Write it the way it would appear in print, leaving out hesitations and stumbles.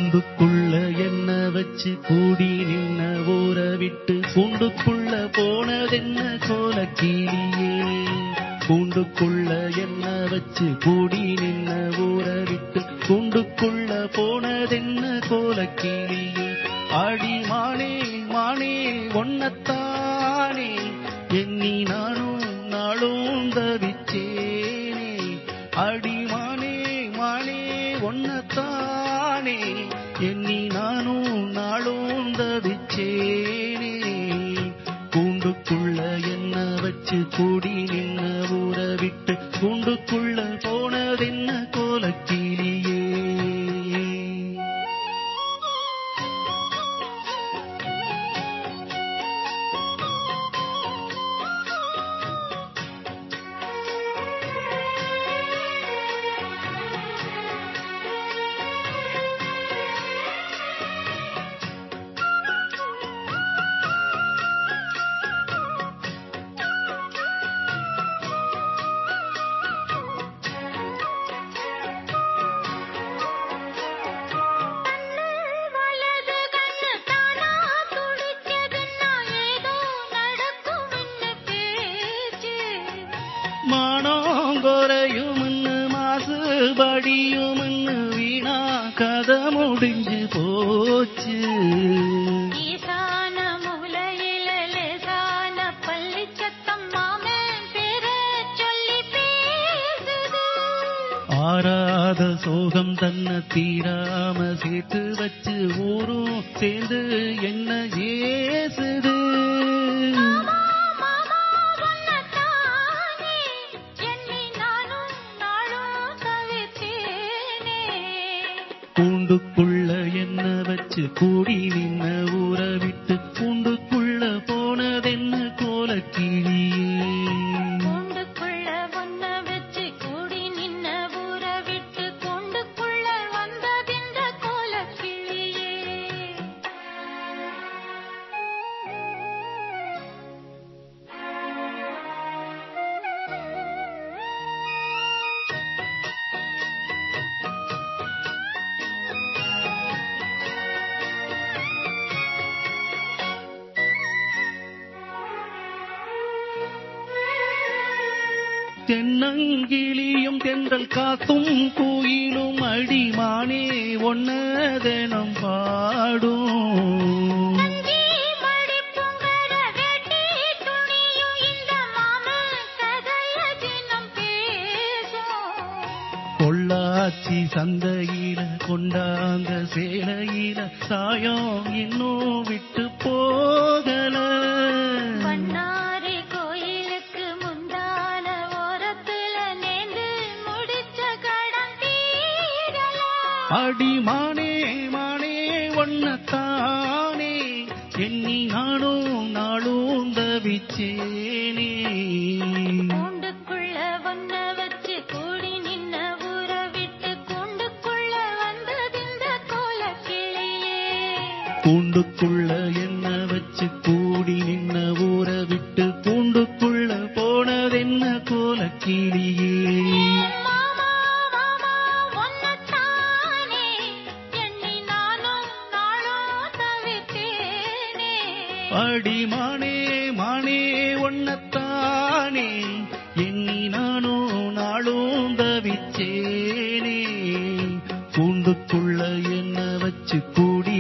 கூண்டுக்குள்ள என்ன வச்சு கூடி நின்ன ஊற விட்டு கூண்டுக்குள்ள போனதென்ன கோலக்கிளியே. கூண்டுக்குள்ள என்ன வச்சு கூடி நின்ன ஊற விட்டு கூண்டுக்குள்ள போனதென்ன கோலக்கிளியே. ஆடி மானே மானே ஒன்னத்தானே எண்ணி நானும் நாளும் தவிச்சேனே. ஆடி மானே மானே ஒன்னத்தானே எண்ணி நானும் நாளும் தவிச்சேனே. கூண்டுக்குள்ள என்ன வச்சு கூடி நின்ன ஊற விட்டு கூண்டுக்குள்ள போனதென்ன கோலக்கிளியே. மானோங்கொரையும்னு மாசுபடியும்னு வீணா கதை முடிஞ்சு போச்சு. ஈசான மூலையில லேசான பள்ளி சத்தம் மாமன் பேர சொல்லி பேசுது. ஆறாத சோகம் தன்னை தீராம சேர்த்து வச்சு ஊரும் சேர்ந்து என்ன ஏசுது. கூண்டுக்குள்ள என்ன வச்சு கூடி நின்ன ஊற விட்டு கூண்டுக்குள்ள போனதென்ன கோலக்கிளியே. கூண்டுக்குள்ள ஒன்ன வச்சு கூடி நின்ன ஊற விட்டு கூண்டுக்குள்ள வந்ததென்ற கோலக்கிளியே. தென்னங்கிளியும் தென்றல் காத்தும் குயிலும் அடிமானே ஒன்னதெனம் பாடும். பொள்ளாச்சி சந்தையில கொண்டாந்த சேலையில சாயம் இன்னும் விட்டு போகல. அடி மானே மானே ஒன்னத்தானே எண்ணி நானும் நாளும் தவிச்சேனே. கூண்டுக்குள்ள ஒன்ன வச்சு கூடி நின்ன ஊற விட்டு கூண்டுக்குள்ள வந்ததிந்த கோலக்கிளியே. கூண்டுக்குள்ள என்ன வச்சு கூடி நின்ன ஊற விட்டு கூண்டுக்குள்ள போனதென்ன கோலக்கிளியே. அடி மானே மானே ஒன்னத்தானே எண்ணி நானும் நாளும் தவிச்சேனே. கூண்டுக்குள்ள என்ன வச்சு கூடி